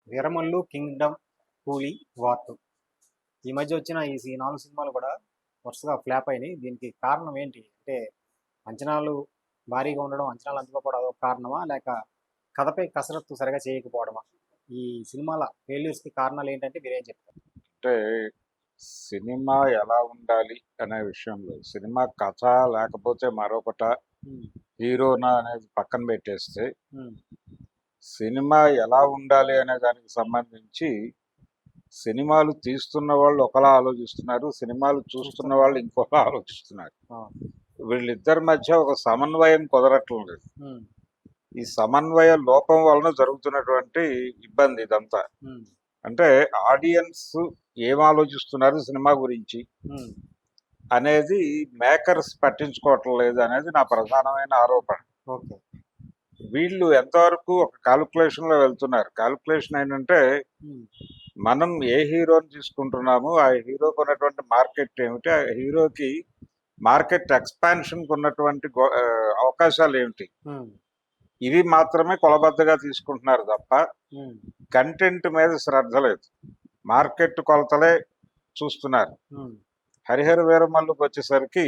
Veeramallu, Kingdom, కూలీ, war 2 ఈ మధ్య వచ్చిన ఈ 4 సినిమాలు కూడా వరుసగా ఫ్లాప్ అయినాయి. దీనికి కారణం ఏంటి? అంటే అంచనాలు భారీగా ఉండడం, అంచనాలు అందుకోకపోవడం అదొక కారణమా? లేక కథపై కసరత్తు సరిగా చేయకపోవడమా? ఈ సినిమాల ఫెయిల్యూర్స్‌కి కారణాలు ఏంటంటే మీరేం చెప్తారు? అంటే సినిమా ఎలా ఉండాలి అనే విషయంలో సినిమా కథ లేకపోతే మరొకట హ్మ్. హీరోనా అనేది పక్కన పెట్టేస్తే హ్మ్. సినిమా ఎలా ఉండాలి అనే దానికి సంబంధించి సినిమాలు తీస్తున్న వాళ్ళు ఒకలా ఆలోచిస్తున్నారు, సినిమాలు చూస్తున్న చూస్తున్న వాళ్ళు వాళ్ళు ఇంకోలా ఆలోచిస్తున్నారు. ఆ! వీళ్ళిద్దరి మధ్య ఒక సమన్వయం కుదరటం లేదు. హ్మ్. ఈ సమన్వయ లోపం వలన జరుగుతున్నటువంటి ఇబ్బంది ఇదంతా. హ్మ్. అంటే ఆడియన్స్ ఏం ఆలోచిస్తున్నారు సినిమా గురించి హ్మ్. అనేది మేకర్స్ పట్టించుకోవటం లేదు అనేది నా ప్రధానమైన ఆరోపణ. ఓకే. వీళ్ళు ఎంతవరకు ఒక కాలిక్యులేషన్ లో వెళ్తున్నారు. కాలిక్యులేషన్ ఏంటంటే హ్మ్. మనం ఏ హీరోని తీసుకుంటున్నాము, ఆ హీరోకి ఉన్నటువంటి మార్కెట్ ఏమిటి, ఆ హీరోకి మార్కెట్ ఎక్స్పాన్షన్ ఉన్నటువంటి అవకాశాలు ఏమిటి, హ్మ్. ఇవి మాత్రమే కొలబద్దగా తీసుకుంటున్నారు తప్ప హ్మ్. కంటెంట్ మీద శ్రద్ధ లేదు. మార్కెట్ కొలతలే చూస్తున్నారు. హ్మ్. హరిహర వీరమల్లుకి వచ్చేసరికి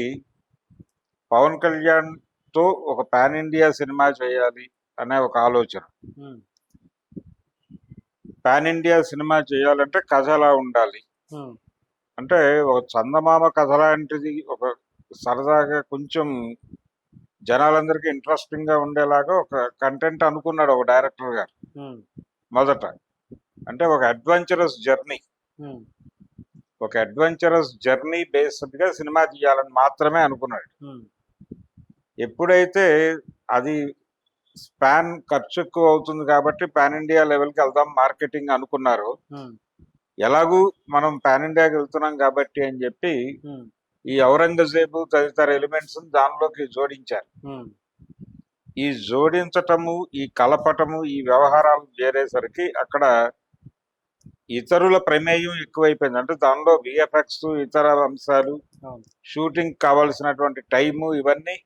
పవన్ కళ్యాణ్ తో ఒక పాన్ ఇండియా సినిమా చేయాలి అనే ఒక ఆలోచన. హ్మ్. పాన్ ఇండియా సినిమా చేయాలంటే కథ ఎలా ఉండాలి హ్మ్. అంటే ఒక చందమామ కథ లాంటిది, ఒక సరదాగా కొంచెం జనాలందరికీ ఇంట్రెస్టింగ్ గా ఉండేలాగా ఒక కంటెంట్ అనుకున్నాడు ఒక డైరెక్టర్ గారు హ్మ్. మొదట. అంటే ఒక అడ్వెంచరస్ జర్నీ, హ్మ్. ఒక అడ్వెంచరస్ జర్నీ బేస్డ్ గా సినిమా తీయాలని మాత్రమే అనుకున్నాడు. హ్మ్. ఎప్పుడైతే అది స్పాన్ ఖర్చు ఎక్కువ అవుతుంది కాబట్టి పాన్ ఇండియా లెవెల్కి వెళ్దాం మార్కెటింగ్ అనుకున్నారు. హ్మ్. ఎలాగూ మనం పాన్ ఇండియాకి వెళ్తున్నాం కాబట్టి అని చెప్పి హ్మ్. ఈ ఔరంగజేబు తదితర ఎలిమెంట్స్ దానిలోకి జోడించారు. హ్మ్. ఈ జోడించటము, ఈ కలపటము, ఈ వ్యవహారాలు చేరేసరికి అక్కడ ఇతరుల ప్రమేయం ఎక్కువైపోయింది. అంటే దానిలో విఎఫ్ఎక్స్, ఇతర అంశాలు, అవును. షూటింగ్ కావాల్సినటువంటి టైము, ఇవన్నీ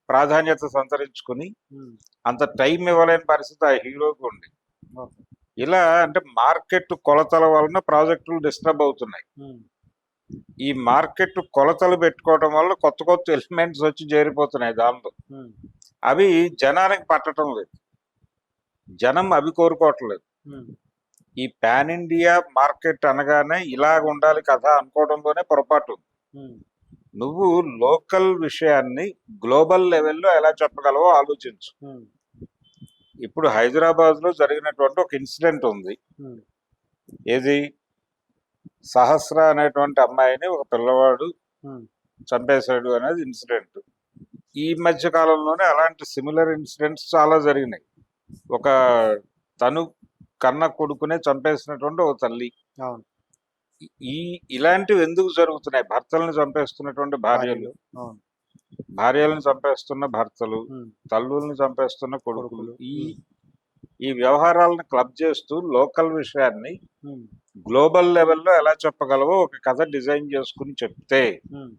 ప్రాధాన్యత సంతరించుకుని హ్మ్. అంత టైం ఇవ్వలేని పరిస్థితి ఆ హీరోకి ఉంది. ఓకే. ఇలా అంటే మార్కెట్ కొలతల వలన ప్రాజెక్టులు డిస్టర్బ్ అవుతున్నాయి. హ్మ్. ఈ మార్కెట్ కొలతలు పెట్టుకోవడం వల్ల కొత్త కొత్త ఎలిమెంట్స్ వచ్చి చేరిపోతున్నాయి దానిలో. హ్మ్. అవి జనానికి పట్టడం లేదు, జనం అవి కోరుకోవట్లేదు. హ్మ్. ఈ పాన్ ఇండియా మార్కెట్ అనగానే ఇలాగ ఉండాలి కథ అనుకోవడంలోనే పొరపాటు ఉంది. హ్మ్. నువ్వు లోకల్ విషయాన్ని గ్లోబల్ లెవెల్లో ఎలా చెప్పగలవో ఆలోచించు. హ్మ్. ఇప్పుడు హైదరాబాద్ లో జరిగినటువంటి ఒక ఇన్సిడెంట్ ఉంది. హ్మ్. ఏది, సహస్ర అనేటువంటి అమ్మాయిని ఒక పిల్లవాడు హ్మ్. చంపేశాడు అనేది ఇన్సిడెంట్. ఈ మధ్య కాలంలోనే అలాంటి సిమిలర్ ఇన్సిడెంట్స్ చాలా జరిగినాయి. ఒక తను కన్న కొడుకునే చంపేసినటువంటి ఒక తల్లి. అవును. ఈ ఇలాంటివి ఎందుకు జరుగుతున్నాయి? భర్తలను చంపేస్తున్నటువంటి భార్యలు, భార్యలు. అవును. భార్యలను చంపేస్తున్న భర్తలు, హ్మ్. తల్లుల్ని చంపేస్తున్న కొడుకులు, కొడుకులు. ఈ హ్మ్. ఈ వ్యవహారాలను క్లబ్ చేస్తూ లోకల్ విషయాన్ని హ్మ్. గ్లోబల్ లెవెల్లో ఎలా చెప్పగలవో ఒక కథ డిజైన్ చేసుకుని చెప్తే హ్మ్.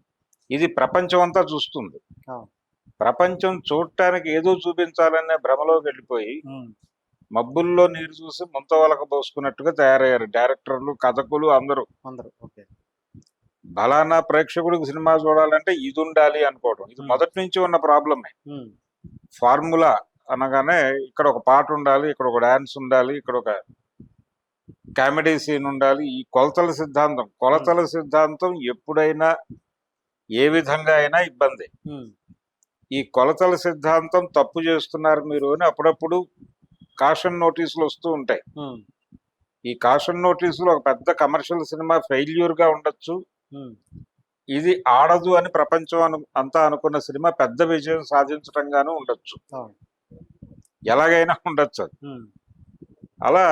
ఇది ప్రపంచం అంతా చూస్తుంది. అవును. ప్రపంచం చూడటానికి ఏదో చూపించాలనే భ్రమలోకి వెళ్ళిపోయి హ్మ్. మబ్బుల్లో నీరు చూసి ముంతవలక పోసుకున్నట్టుగా తయారయ్యారు డైరెక్టర్లు, కథకులు అందరూ. అందరూ. ఓకే. బలానా ప్రేక్షకుడికి సినిమా చూడాలంటే ఇది ఉండాలి అనుకోవడం, ఇది హ్మ్. మొదటి నుంచి ఉన్న ప్రాబ్లమే. హ్మ్. ఫార్ములా అనగానే ఇక్కడ ఒక పాట ఉండాలి, ఇక్కడ ఒక డాన్స్ ఉండాలి, ఇక్కడ ఒక కామెడీ సీన్ ఉండాలి. ఈ హ్మ్. కొలతల సిద్ధాంతం ఎప్పుడైనా ఏ విధంగా అయినా ఇబ్బంది. హ్మ్. ఈ కొలతల సిద్ధాంతం తప్పు చేస్తున్నారు మీరు అని అప్పుడప్పుడు కాషన్ నోటీసులు వస్తూ ఉంటాయి. హ్మ్. ఈ కాషన్ నోటీసులు ఒక పెద్ద కమర్షియల్ సినిమా ఫెయిల్యూర్ గా ఉండొచ్చు, హ్మ్. ఇది ఆడదు అని ప్రపంచం అంతా అనుకున్న సినిమా పెద్ద విజయం సాధించటంగానూ ఉండొచ్చు, అవును. ఎలాగైనా ఉండొచ్చు అది. హ్మ్. అలా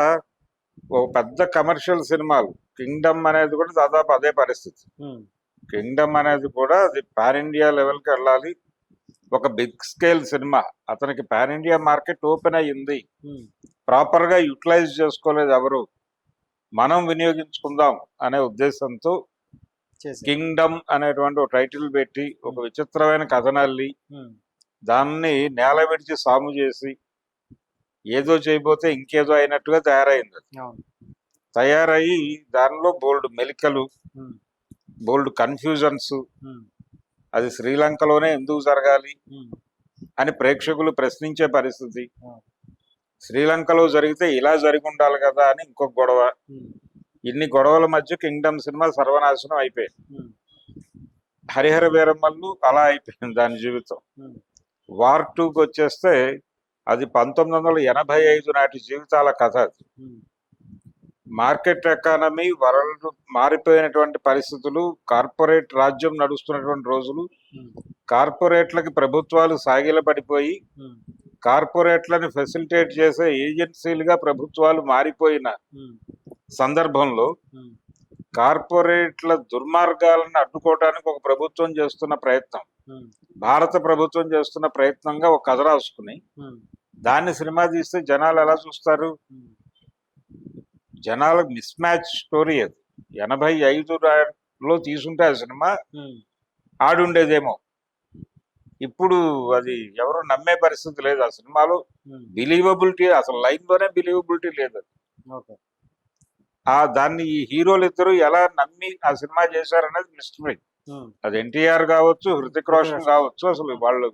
ఒక పెద్ద కమర్షియల్ సినిమాలు, కింగ్డమ్ అనేది కూడా దాదాపు అదే పరిస్థితి. హ్మ్. కింగ్డమ్ అనేది కూడా అది పాన్ ఇండియా లెవెల్కి వెళ్ళాలి, ఒక బిగ్ స్కేల్ సినిమా. అతనికి పాన్ ఇండియా మార్కెట్ ఓపెన్ అయ్యింది, హ్మ్. ప్రాపర్ గా యూటిలైజ్ చేసుకోలేదు ఎవరు, మనం వినియోగించుకుందాం అనే ఉద్దేశంతో చేశారు. కింగ్డమ్ అనేటువంటి ఒక టైటిల్ పెట్టి ఒక హ్మ్. విచిత్రమైన కథనల్లి హ్మ్. దాన్ని నేల విడిచి సాము చేసి ఏదో చేయబోతే ఇంకేదో అయినట్టుగా తయారైంది అది. అవును. తయారయ్యి దానిలో బోల్డ్ మెలికలు, ఉమ్, బోల్డ్ కన్ఫ్యూజన్స్, ఉమ్, అది శ్రీలంకలోనే ఎందుకు జరగాలి ఉమ్, అని ప్రేక్షకులు ప్రశ్నించే పరిస్థితి. అవును. శ్రీలంకలో జరిగితే ఇలా జరిగి ఉండాలి కదా అని ఇంకొక గొడవ. ఉమ్, ఇన్ని గొడవల మధ్య కింగ్డమ్ సినిమా సర్వనాశనం అయిపోయింది. ఉమ్, హరిహర వీరమల్లు అలా అయిపోయింది దాని జీవితం. ఉమ్, వార్ 2కి వచ్చేస్తే అది 1985 నాటి జీవితాల కథ. అది ఉమ్, మార్కెట్ ఎకానమీ, వరల్డ్ మారిపోయినటువంటి పరిస్థితులు, కార్పొరేట్ రాజ్యం నడుస్తున్నటువంటి రోజులు, ఉమ్, కార్పొరేట్లకి ప్రభుత్వాలు సాగిలపడిపోయి ఉమ్, కార్పొరేట్లను ఫెసిలిటేట్ చేసే ఏజెన్సీలుగా ప్రభుత్వాలు మారిపోయిన ఉమ్, సందర్భంలో ఉమ్, కార్పొరేట్ల దుర్మార్గాలను అడ్డుకోవడానికి ఒక ప్రభుత్వం చేస్తున్న ప్రయత్నం, ఉమ్, భారత ప్రభుత్వం చేస్తున్న ప్రయత్నంగా ఒక కథ రాసుకుని ఉమ్, దాన్ని సినిమా తీస్తే జనాలు ఎలా చూస్తారు? ఉమ్, జనాలకు మిస్ మ్యాచ్ స్టోరీ అది. 85లో తీసుంటే ఆ సినిమా ఉమ్, ఆడుండేదేమో. ఇప్పుడు అది ఎవరు నమ్మే పరిస్థితి లేదు. ఆ సినిమాలో ఉమ్, బిలీవబిలిటీ, అసలు లైన్లోనే బిలీవబిలిటీ లేదు. ఓకే. దాన్ని ఈ హీరోలు ఇద్దరు ఎలా నమ్మి ఆ సినిమా చేశారనేది మిస్టరీ. ఉమ్, అది ఎన్టీఆర్ కావచ్చు, హృతిక్ రోషన్ కావచ్చు, అసలు వాళ్ళు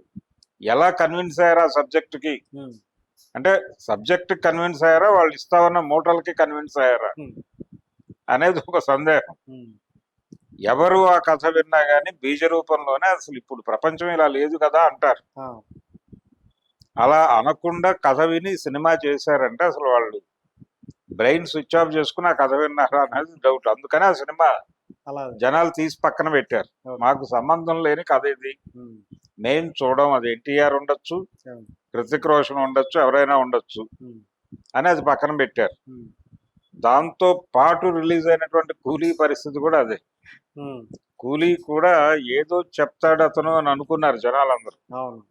ఎలా కన్విన్స్ అయ్యారు ఆ సబ్జెక్ట్ కి? ఉమ్, అంటే సబ్జెక్ట్ కన్విన్స్ అయ్యారా, వాళ్ళు ఇస్తామన్న మూటలకి కన్విన్స్ అయ్యారా ఉమ్, అనేది ఒక సందేహం. ఉమ్, ఎవరు ఆ కథ విన్నా గానీ బీజ రూపంలోనే అసలు ఇప్పుడు ప్రపంచం ఇలా లేదు కదా అంటారు. ఆ, అలా అనకుండా కథ విని సినిమా చేశారంటే అసలు వాళ్ళు బ్రెయిన్ స్విచ్ ఆఫ్ చేసుకుని ఆ కథ విన్నారా అనేది డౌట్. అందుకనే ఆ సినిమా అలా. జనాలు తీసి పక్కన పెట్టారు. ఓకే. మాకు సంబంధం లేని కథ ఇది, ఉమ్, మేము చూడం. అది ఎన్టీఆర్ ఉండొచ్చు, అవును. హృతిక్ రోషన్ ఉండొచ్చు, ఎవరైనా ఉండొచ్చు ఉమ్, అని అది పక్కన పెట్టారు. ఉమ్, దాంతో పాటు రిలీజ్ అయినటువంటి కూలీ పరిస్థితి కూడా అదే. ఉమ్, కూలీ కూడా ఏదో చెప్తాడు అతను అని అనుకున్నారు జనాలందరూ. అవును.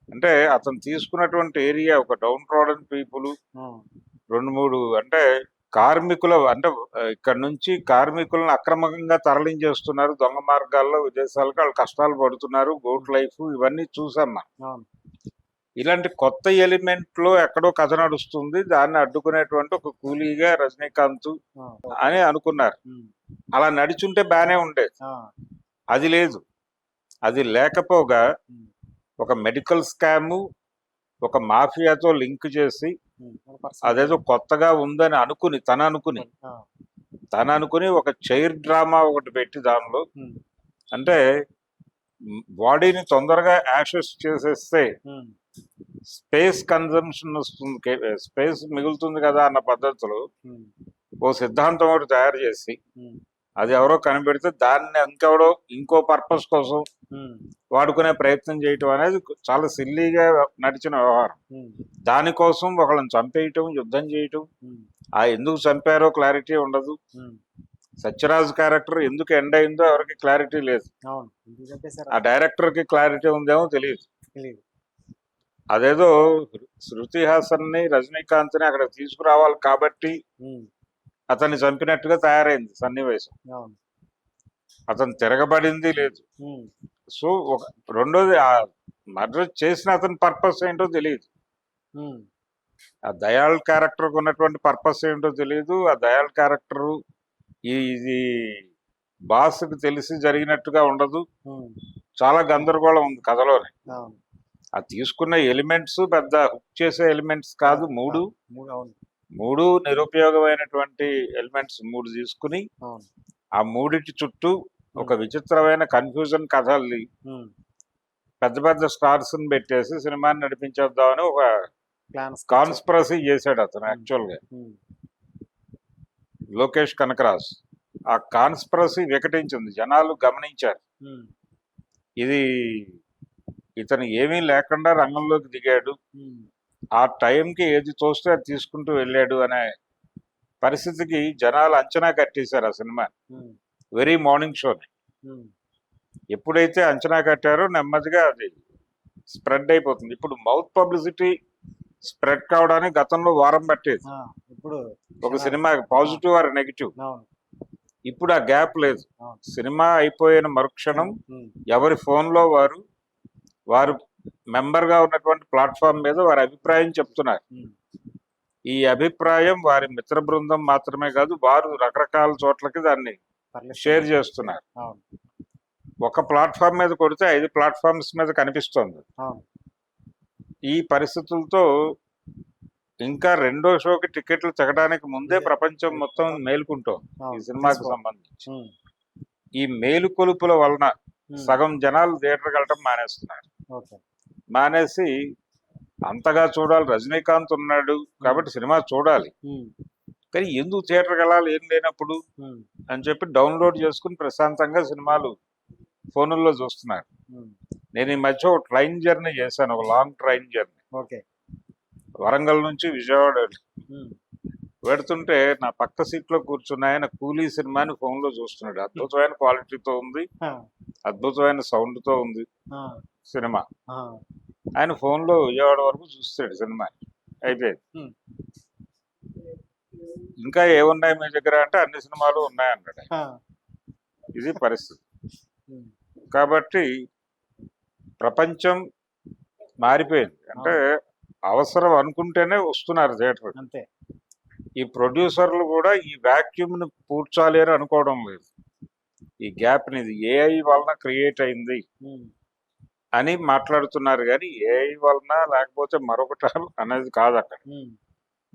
అంటే అతను తీసుకున్నటువంటి ఏరియా ఒక డౌన్ ట్రోడన్ పీపుల్, ఉమ్, 2-3 అంటే కార్మికుల, అంటే ఇక్కడ నుంచి కార్మికులను అక్రమంగా తరలించేస్తున్నారు దొంగ మార్గాల్లో విదేశాలకు. వాళ్ళు కష్టాలు పడుతున్నారు, గోట్ లైఫ్, ఇవన్నీ చూసాం మనం. అవును. ఇలాంటి కొత్త ఎలిమెంట్ లో ఎక్కడో కథ నడుస్తుంది, దాన్ని అడ్డుకునేటువంటి ఒక కూలీగా రజనీకాంత్ ఆ, అని అనుకున్నారు. ఉమ్, అలా నడిచుంటే బానే ఉండేది. ఆ, అది లేదు. అది లేకపోగా ఉమ్, ఒక మెడికల్ స్కాము, ఒక మాఫియాతో లింక్ చేసి ఉమ్, ఒక person. అదేదో కొత్తగా ఉందని అనుకుని ఆ, తను అనుకుని ఒక చైర్ డ్రామా ఒకటి పెట్టి దానిలో, ఉమ్, అంటే బాడీని తొందరగా యాషెస్ చేసేస్తే ఉమ్, స్పేస్ కన్జంప్షన్ వస్తుంది, స్పేస్ మిగులుతుంది కదా అన్న పద్ధతిలో ఉమ్, ఓ సిద్ధాంతం ఒకటి తయారు చేసి ఉమ్, అది ఎవరో కనిపెడితే దాన్ని ఇంకెవడో ఇంకో పర్పస్ కోసం ఉమ్, వాడుకునే ప్రయత్నం చేయటం అనేది చాలా సిల్లీగా నడిచిన వ్యవహారం. ఉమ్, దానికోసం ఒకళ్ళని చంపేయటం, యుద్ధం చేయటం, ఉమ్, ఆ ఎందుకు చంపారో క్లారిటీ ఉండదు. ఉమ్, సత్యరాజ్ క్యారెక్టర్ ఎందుకు ఎండ్ అయిందో ఎవరికి క్లారిటీ లేదు. అవును. ఎందుకు చెప్పేశారు? ఆ డైరెక్టర్ కి క్లారిటీ ఉందేమో తెలియదు. తెలియదు. అదేదో శృతి హాసన్ ని, రజనీకాంత్ ని అక్కడ తీసుకురావాలి కాబట్టి ఉమ్, అతన్ని చంపినట్టుగా తయారైంది సన్నివేశం. అవును. అతను తిరగబడింది లేదు. ఉమ్, సో ఒక రెండోది, ఆ మర్డర్ చేసిన అతని పర్పస్ ఏంటో తెలియదు. ఉమ్, ఆ దయాళ్ క్యారెక్టర్ ఉన్నటువంటి పర్పస్ ఏంటో తెలియదు. ఆ దయాళ్ క్యారెక్టర్ ఇది బాస్కి తెలిసి జరిగినట్టుగా ఉండదు. ఉమ్, చాలా గందరగోళం ఉంది కథలోనే. అవును. ఆ తీసుకున్న ఎలిమెంట్స్ పెద్ద హుక్ చేసే ఎలిమెంట్స్ కాదు. మూడు అవును. మూడు నిరుపయోగమైనటువంటి ఎలిమెంట్స్ 3 తీసుకుని అవును. ఆ మూడిటి చుట్టూ ఒక విచిత్రమైన కన్ఫ్యూజన్ కథల్ని ఉమ్, పెద్ద పెద్ద స్టార్స్ ని పెట్టేసి సినిమాని నడిపించేద్దామని ఒక ప్లాన్స్. కాన్స్పిరసీ చేశాడు అతను. యాక్చువల్ గా ఉమ్, లోకేష్ కనకరాజ్ ఆ కాన్స్పిరసీ వికటించింది, జనాలు గమనించారు. ఉమ్, ఇది ఇతను ఏమీ లేకుండా రంగంలోకి దిగాడు, ఉమ్, ఆ టైంకి ఏది తోస్తే అది తీసుకుంటూ వెళ్ళాడు అనే పరిస్థితికి జనాలు అంచనా కట్టేశారు ఆ సినిమా ఉమ్, వెరీ మార్నింగ్ షోని. ఉమ్, ఎప్పుడైతే అంచనా కట్టారో నెమ్మదిగా అది స్ప్రెడ్ అయిపోతుంది. ఇప్పుడు మౌత్ పబ్లిసిటీ స్ప్రెడ్ కావడానికి గతంలో వారం పట్టేది ఆ, ఇప్పుడు ఒక సినిమా, పాజిటివ్ ఆర్ నెగిటివ్. అవును. ఇప్పుడు ఆ గ్యాప్ లేదు. అవును. సినిమా అయిపోయిన మరుక్షణం ఉమ్, ఎవరి ఫోన్లో వారు మెంబర్ గా ఉన్నటువంటి ప్లాట్ఫామ్ మీద వారి అభిప్రాయం చెప్తున్నారు. ఉమ్, ఈ అభిప్రాయం వారి మిత్ర బృందం మాత్రమే కాదు, వారు రకరకాల చోట్లకి దాన్ని షేర్ చేస్తున్నారు. అవును. ఒక ప్లాట్ఫామ్ మీద కొడితే 5 ప్లాట్ఫామ్స్ మీద కనిపిస్తోంది. అవును. ఈ పరిస్థితులతో ఇంకా రెండో షోకి టికెట్లు తెగడానికి ముందే ప్రపంచం మొత్తం మేలుకుంటోంది ఈ అవును. సినిమాకి తీసుకో. సంబంధించి. ఉమ్. ఈ మేలుకొలుపుల వలన ఉమ్. సగం జనాలు థియేటర్కి వెళ్ళటం మానేస్తున్నారు. ఓకే. మానేసి అంతగా చూడాలి, రజనీకాంత్ ఉన్నాడు కాబట్టి సినిమా చూడాలి, ఉమ్. కానీ ఎందుకు థియేటర్కి వెళ్ళాలి ఏం లేనప్పుడు ఉమ్. అని చెప్పి డౌన్లోడ్ చేసుకుని ప్రశాంతంగా సినిమాలు ఫోనుల్లో చూస్తున్నారు. ఉమ్. నేను ఈ మధ్య ఒక ట్రైన్ జర్నీ చేశాను, ఒక long train journey. Okay. Warangal నుంచి విజయవాడ ఉమ్. పెడుతుంటే నా పక్క సీట్లో కూర్చున్న ఆయన కూలీ సినిమాని ఫోన్లో చూస్తున్నాడు. అద్భుతమైన క్వాలిటీతో ఉంది, ఆ. అద్భుతమైన సౌండ్తో ఉంది ఆ. సినిమా. ఆ. ఆయన ఫోన్లో విజయవాడ వరకు చూస్తాడు సినిమా అయిపోయింది. ఉమ్. ఇంకా ఏమున్నాయి మీ దగ్గర అంటే అన్ని సినిమాలు ఉన్నాయన్నాడు. ఆ. ఇది పరిస్థితి. ఉమ్. కాబట్టి ప్రపంచం మారిపోయింది. అంటే అవసరం అనుకుంటేనే వస్తున్నారు థియేటర్. అంతే. ఈ ప్రొడ్యూసర్లు కూడా ఈ vacuum ని పూడ్చాలి అని అనుకోవడం లేదు. ఈ గ్యాప్ని ఇది ఏఐ వలన క్రియేట్ అయింది ఉమ్. అని మాట్లాడుతున్నారు, కానీ ఏఐ వలన లేకపోతే మరొకటి అనేది కాదు. అక్కడ ఉమ్.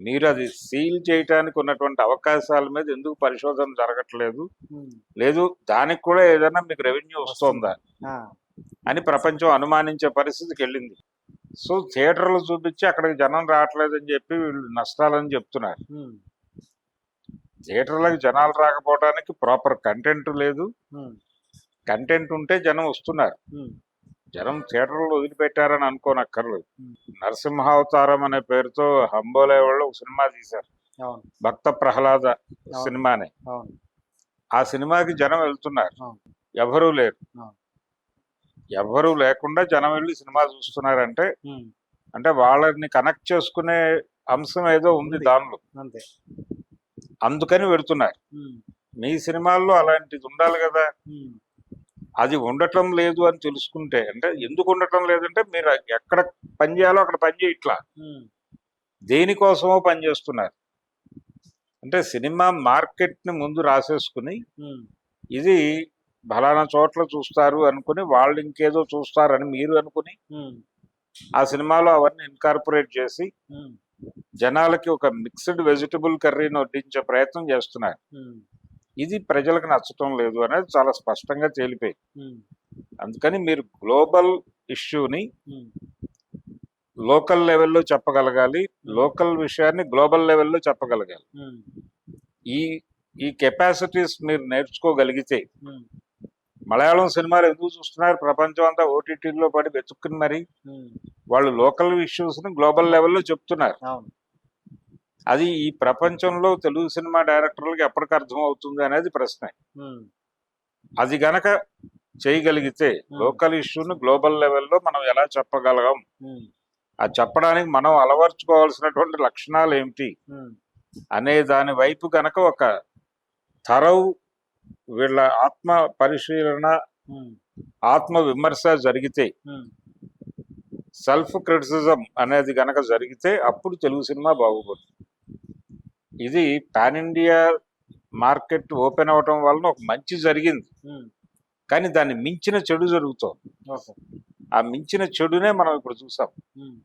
మీరు అది సీల్ చేయటానికి ఉన్నటువంటి అవకాశాల మీద ఎందుకు పరిశోధన జరగట్లేదు, ఉమ్. లేదు దానికి కూడా ఏదైనా మీకు రెవెన్యూ వస్తుందా ఆ. అని ప్రపంచం అనుమానించే పరిస్థితికి వెళ్ళింది. సో థియేటర్లు చూపించి అక్కడికి జనం రావట్లేదని చెప్పి వీళ్ళు నష్టాలని చెప్తున్నారు. ఉమ్. థియేటర్లకు జనాలు రాకపోవడానికి ప్రాపర్ కంటెంట్ లేదు. ఉమ్. కంటెంట్ ఉంటే జనం వస్తున్నారు. ఉమ్. జనం థియేటర్లు వదిలిపెట్టారని అనుకోనక్కర్లేదు. ఉమ్. నరసింహావతారం అనే పేరుతో హంబోలే వాళ్ళు ఒక సినిమా తీశారు, అవును. భక్త ప్రహ్లాద సినిమాని. అవును. ఆ సినిమాకి జనం వెళ్తున్నారు, అవును. ఎవరూ లేరు. అవును. ఎవరూ లేకుండా జనం వెళ్ళి సినిమా చూస్తున్నారంటే ఉమ్. అంటే వాళ్ళని కనెక్ట్ చేసుకునే అంశం ఏదో ఉంది దానిలో, అంతే. అందుకని వెళుతున్నారు. ఉమ్. మీ సినిమాల్లో అలాంటిది ఉండాలి కదా. ఉమ్. అది ఉండటం లేదు అని తెలుసుకుంటే, అంటే ఎందుకు ఉండటం లేదంటే మీరు ఎక్కడ పని చేయాలో అక్కడ పని చేయట్లా, ఉమ్. దేనికోసమో పని చేస్తున్నారు. అంటే సినిమా మార్కెట్ని ముందు రాసేసుకుని ఉమ్. ఇది ఫలానా చోట్ల చూస్తారు అనుకుని వాళ్ళు ఇంకేదో చూస్తారని మీరు అనుకుని ఉమ్. ఆ సినిమాలో అవన్నీ ఇన్కార్పొరేట్ చేసి ఉమ్. జనాలకి ఒక మిక్స్డ్ వెజిటబుల్ కర్రీని వడ్డించే ప్రయత్నం చేస్తున్నారు. ఉమ్. ఇది ప్రజలకు నచ్చటం లేదు అనేది చాలా స్పష్టంగా తేలిపోయింది. ఉమ్. అందుకని మీరు గ్లోబల్ ఇష్యూని ఉమ్. లోకల్ లెవెల్లో చెప్పగలగాలి, లోకల్ విషయాన్ని గ్లోబల్ లెవెల్లో చెప్పగలగాలి. ఉమ్. ఈ ఈ కెపాసిటీస్ మీరు నేర్చుకోగలిగితే, ఉమ్. మలయాళం సినిమాలు ఎందుకు చూస్తున్నారు, ప్రపంచం అంతా ఓటీటీలో పడి వెతుక్కుని మరి ఉమ్. వాళ్ళు లోకల్ ఇష్యూస్ని గ్లోబల్ లెవెల్లో చెప్తున్నారు. అవును. అది ఈ ప్రపంచంలో తెలుగు సినిమా డైరెక్టర్లకు ఎప్పటికి అర్థం అవుతుంది అనేది ప్రశ్న. ఉమ్. అది గనక చేయగలిగితే లోకల్ ఇష్యూని గ్లోబల్ లెవెల్లో మనం ఎలా చెప్పగలం, ఉమ్. అది చెప్పడానికి మనం అలవర్చుకోవాల్సినటువంటి లక్షణాలు ఏమిటి ఉమ్. అనే దాని వైపు గనక ఒక తరవు వీళ్ళ ఆత్మ పరిశీలన, ఉమ్. ఆత్మ విమర్శ జరిగితే, ఉమ్. సెల్ఫ్ క్రిటిసిజం అనేది గనక జరిగితే అప్పుడు తెలుగు సినిమా బాగుపడుతుంది. ఇది పాన్ ఇండియా మార్కెట్ ఓపెన్ అవటం వలన ఒక మంచి జరిగింది, ఉమ్. కానీ దాన్ని మించిన చెడు జరుగుతోంది. ఓకే. ఆ మించిన చెడునే మనం ఇప్పుడు చూసాం. ఉమ్.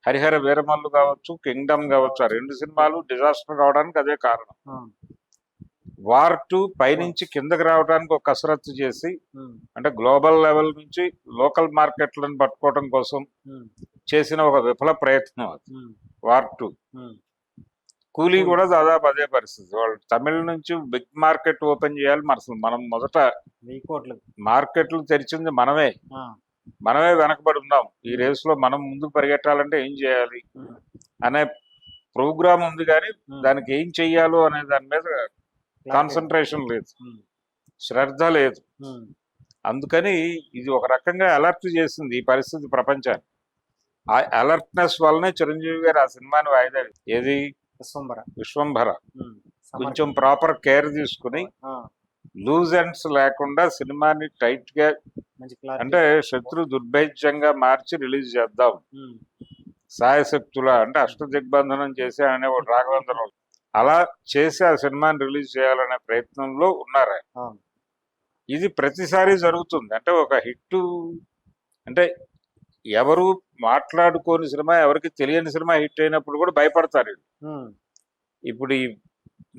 హరిహర వీరమల్లు కావచ్చు, కింగ్డమ్ కావచ్చు, ఆ రెండు సినిమాలు డిజాస్టర్ కావడానికి అదే కారణం. ఆ. వార్ 2 పైనుంచి కిందకి రావడానికి ఒక కసరత్తు చేసి, ఉమ్. అంటే గ్లోబల్ లెవెల్ నుంచి లోకల్ మార్కెట్లను పట్టుకోవడం కోసం ఉమ్. చేసిన ఒక విఫల ప్రయత్నం అది ఉమ్. వార్ 2. ఉమ్. కూలీ కూడా దాదాపు అదే పరిస్థితి. వాళ్ళు తమిళ నుంచి బిగ్ మార్కెట్ ఓపెన్ చేయాలి, మనం మొదట 1000 కోట్లు. మార్కెట్లు తెరిచింది మనమే, ఆ. మనమే వెనకబడి ఉన్నాం. ఈ రేసులో మనం ముందుకు పరిగెట్టాలంటే ఏం చేయాలి ఉమ్. అనే ప్రోగ్రామ్ ఉంది, కానీ ఉమ్. దానికి ఏం చెయ్యాలో అనే దాని మీద కాన్సన్ట్రేషన్ లేదు, ఉమ్. శ్రద్ధ లేదు. ఉమ్. అందుకని ఇది ఒక రకంగా అలర్ట్ చేసింది ఈ పరిస్థితి ప్రపంచాన్ని. ఆ అలర్ట్నెస్ వల్లనే చిరంజీవి గారు ఆ సినిమాని వాయిదా ఏది విశ్వంభర ఉమ్. కొంచెం ప్రాపర్ కేర్ తీసుకుని ఆ. లూజ్ ఎండ్స్ లేకుండా సినిమాని టైట్ గా, మంచి క్లారిటీ. అంటే శత్రు దుర్భేద్యంగా మార్చి రిలీజ్ చేద్దాం ఉమ్. సాయశక్తుల అంటే అష్టదిగ్బంధనం చేసి అనే ఒక రాఘవేంద్ర అలా చేసి ఆ సినిమాని రిలీజ్ చేయాలనే ప్రయత్నంలో ఉన్నారు ఆయన. అవును. ఇది ప్రతిసారి జరుగుతుంది. అంటే ఒక హిట్ అంటే ఎవరు మాట్లాడుకోని సినిమా, ఎవరికి తెలియని సినిమా హిట్ అయినప్పుడు కూడా భయపడతారు వీళ్ళు. ఉమ్, ఇప్పుడు ఈ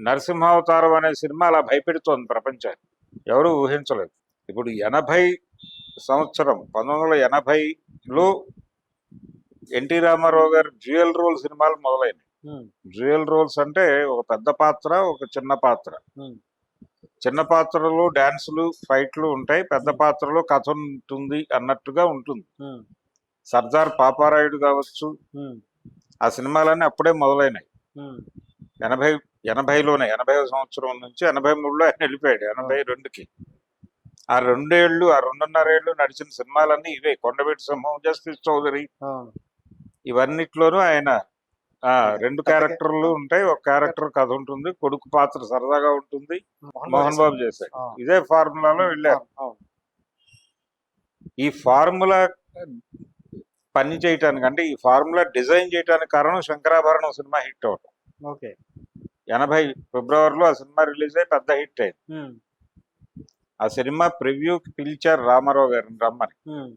నరసింహావతారం అనే సినిమా అలా భయపెడుతోంది ప్రపంచాన్ని. ఎవరు ఊహించలేదు. ఇప్పుడు 1980లో ఎన్టీ రామారావు గారు డ్యూయల్ రోల్ సినిమాలు మొదలైనవి. ఉమ్, డ్యూయల్ రోల్స్ అంటే ఒక పెద్ద పాత్ర, ఒక చిన్న పాత్ర. ఉమ్, చిన్న పాత్రలో డాన్సులు, ఫైట్లు ఉంటాయి, పెద్ద పాత్రలో కథ ఉంటుంది అన్నట్టుగా ఉంటుంది. ఉమ్, సర్దార్ పాపారాయుడు కావచ్చు, ఉమ్, ఆ సినిమాలన్నీ అప్పుడే మొదలైనాయి. ఉమ్, 80లోనే 80వ సంవత్సరం నుంచి 83లో ఆయన వెళ్ళిపోయాడు 82కి. ఆ 2 ఏళ్ళు, ఆ 2.5 ఏళ్ళు నడిచిన సినిమాలన్నీ ఇవే. కొండవీటి సింహం, జస్టిస్ చౌదరి, అవును. ఇవన్నిట్లోనూ ఆయన అదే. 2 పెద్ద క్యారెక్టర్లు ఉంటాయి, ఒక క్యారెక్టర్ కథ ఉంటుంది, కొడుకు పాత్ర సరదాగా ఉంటుంది. మోహన్ బాబు చేశాడు. ఆ, ఇదే ఫార్ములాలో వెళ్ళారు. అవును. ఈ ఫార్ములా పని చేయటానికి, అంటే ఈ ఫార్ములా డిజైన్ చేయడానికి కారణం శంకరాభరణం సినిమా హిట్ అవటం. ఓకే. 80 ఫిబ్రవరిలో ఆ సినిమా రిలీజ్ అయ్యి పెద్ద హిట్ అయింది. ఉమ్, ఆ సినిమా ప్రివ్యూకి పిలిచారు రామారావు గారిని రమ్మని. ఉమ్,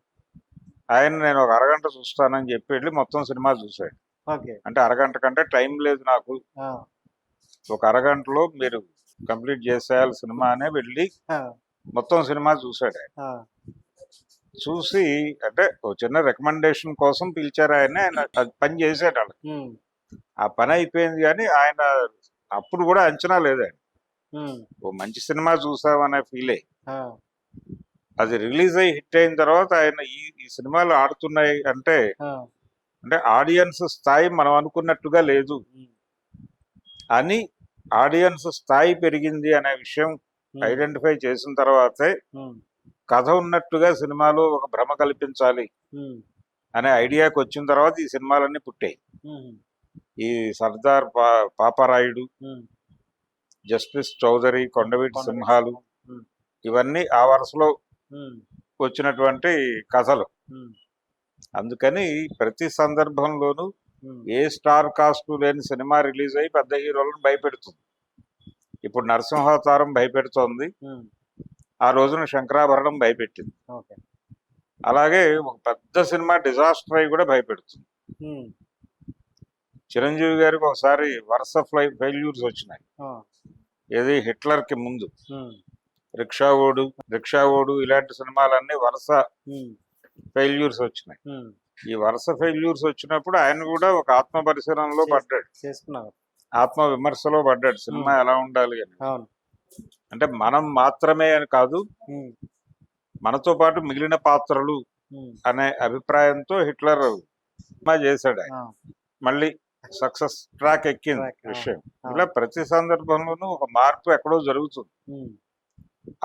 ఆయన నేను ఒక అరగంట చూస్తానని చెప్పి వెళ్ళి మొత్తం సినిమా చూశాడు. ఓకే. అంటే అరగంట కంటే టైం లేదు నాకు, ఆ, ఒక అరగంటలో మీరు కంప్లీట్ చేసేయాలి సినిమా అనే వెళ్ళి ఆ, మొత్తం సినిమా చూశాడు ఆయన. ఆ, చూసి అంటే ఒక చిన్న రికమెండేషన్ కోసం పిలిచారు ఆయన. ఆయన అది పని చేశాడు వాళ్ళకి. ఉమ్, ఆ పని అయిపోయింది, కానీ ఆయన అప్పుడు కూడా అంచనా లేదు ఆయన. ఉమ్, ఓ మంచి సినిమా చూసామనే ఫీల్ అయ్యి, ఆ, అది రిలీజ్ అయ్యి హిట్ అయిన తర్వాత ఆయన ఈ సినిమాలు ఆడుతున్నాయి అంటే ఆ, అంటే ఆడియన్స్ స్థాయి మనం అనుకున్నట్టుగా లేదు ఉమ్, అని, ఆడియన్స్ స్థాయి పెరిగింది అనే విషయం ఉమ్, ఐడెంటిఫై చేసిన తర్వాతే ఉమ్, కథ ఉన్నట్టుగా సినిమాలో ఒక భ్రమ కల్పించాలి ఉమ్, అనే ఐడియాకి వచ్చిన తర్వాత ఈ సినిమాలన్నీ పుట్టాయి. ఉమ్, ఈ సర్దార్ పాపారాయుడు, ఉమ్, జస్టిస్ చౌదరి, కొండవీటి కొండవీటి సింహాలు, ఉమ్, ఇవన్నీ ఆ వరుసలో ఉమ్, వచ్చినటువంటి కథలు. ఉమ్, అందుకని ప్రతి సందర్భంలోనూ ఉమ్, ఏ స్టార్ కాస్ట్ లేని సినిమా రిలీజ్ అయ్యి పెద్ద హీరోలను భయపెడుతుంది. ఇప్పుడు నరసింహావతారం భయపెడుతోంది, ఉమ్, ఆ రోజున శంకరాభరణం భయపెట్టింది. ఓకే. అలాగే ఒక పెద్ద సినిమా డిజాస్టర్ అయి కూడా భయపెడుతుంది. ఉమ్, చిరంజీవి గారికి ఒకసారి వరుస ఫెయిల్యూర్స్ వచ్చినాయి. ఆ, ఏది హిట్లర్కి ముందు ఉమ్, రిక్షా ఓడు ఇలాంటి సినిమాలన్నీ వరుస ఉమ్, ఫెయిల్యూర్స్ వచ్చినాయి. ఉమ్, ఈ వరుస ఫెయిల్యూర్స్ వచ్చినప్పుడు ఆయన కూడా ఒక ఆత్మ పరిశీలనలో పడ్డాడు, చేసుకున్నారు. ఆత్మ విమర్శలో పడ్డాడు, సినిమా ఎలా ఉండాలి అని. అవును. అంటే మనం మాత్రమే అని కాదు, ఉమ్, మనతో పాటు మిగిలిన పాత్రలు ఉమ్, అనే అభిప్రాయంతో హిట్లర్ సినిమా చేశాడు ఆయన. ఆ, మళ్ళీ సక్సెస్ ట్రాక్ ఎక్కింది Track, విషయం. ఆ. ఇలా ప్రతి సందర్భంలోనూ ఒక మార్పు ఎక్కడో జరుగుతుంది. ఉమ్,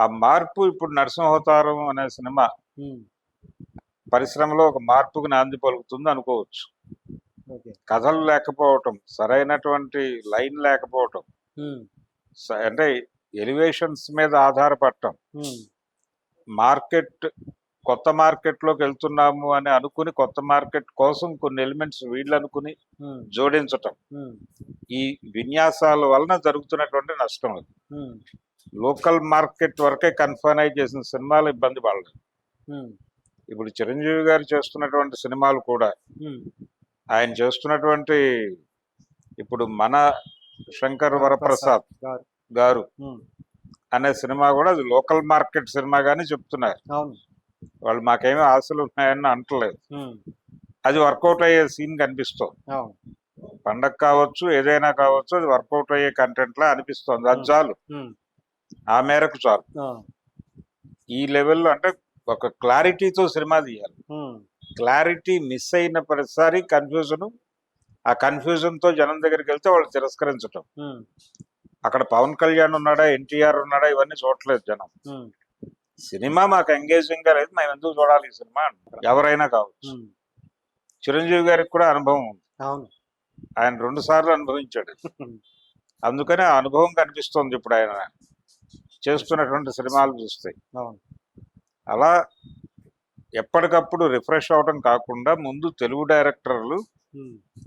ఆ మార్పు ఇప్పుడు నరసింహావతారం అనే సినిమా ఉమ్, పరిశ్రమలో ఒక మార్పుకు నాంది పలుకుతుంది అనుకోవచ్చు. ఓకే. కథలు లేకపోవటం, సరైనటువంటి లైన్ లేకపోవటం, ఉమ్, అంటే ఎలివేషన్స్ మీద ఆధారపడటం, ఉమ్, మార్కెట్ కొత్త మార్కెట్లోకి వెళ్తున్నాము అని అనుకుని కొత్త మార్కెట్ కోసం కొన్ని ఎలిమెంట్స్ వీళ్ళు అనుకుని ఉమ్, జోడించటం, ఉమ్, ఈ విన్యాసాల వలన జరుగుతున్నటువంటి నష్టం అది. ఉమ్, లోకల్ మార్కెట్ వరకే కన్ఫైన్ చేసిన సినిమాలు ఇబ్బంది పడలేదు. ఉమ్, ఇప్పుడు చిరంజీవి గారు చేస్తున్నటువంటి సినిమాలు కూడా, ఉమ్, ఆయన చేస్తున్నటువంటి ఇప్పుడు మన శంకర్ వరప్రసాద్ గారు. గారు ఉమ్, అనే సినిమా కూడా అది లోకల్ మార్కెట్ సినిమా గానీ చెప్తున్నారు. అవును. వాళ్ళు మాకేమీ ఆశలు ఉన్నాయని అంటలేదు. ఉమ్, అది వర్కౌట్ అయ్యే సీన్ కనిపిస్తుంది. అవును. పండగ కావచ్చు, ఏదైనా కావచ్చు, అది వర్కౌట్ అయ్యే కంటెంట్ లా అనిపిస్తుంది. అది చాలు, ఉమ్, ఆ మేరకు చాలు. ఆ, ఈ లెవెల్లో అంటే ఒక క్లారిటీతో సినిమా తీయాలి. ఉమ్, క్లారిటీ మిస్ అయిన ప్రతిసారి కన్ఫ్యూజన్, ఆ కన్ఫ్యూజన్ తో జనం దగ్గరికి వెళ్తే వాళ్ళు తిరస్కరించటం. ఉమ్, అక్కడ పవన్ కళ్యాణ్ ఉన్నాడా, ఎన్టీఆర్ ఉన్నాడా, ఇవన్నీ చూడట్లేదు జనం. ఉమ్, సినిమా మాకు ఎంగేజింగ్ గా లేదు, మేము ఎందుకు చూడాలి ఈ సినిమా అంటారు. ఎవరైనా కావచ్చు. ఉమ్, చిరంజీవి గారికి కూడా అనుభవం ఉంది, అవును. ఆయన 2 సార్లు అనుభవించాడు. అందుకనే ఆ అనుభవం కనిపిస్తుంది ఇప్పుడు ఆయన చేస్తున్నటువంటి సినిమాలు చూస్తే. అవును. అలా ఎప్పటికప్పుడు రిఫ్రెష్ అవడం కాకుండా ముందు తెలుగు డైరెక్టర్లు ఉమ్.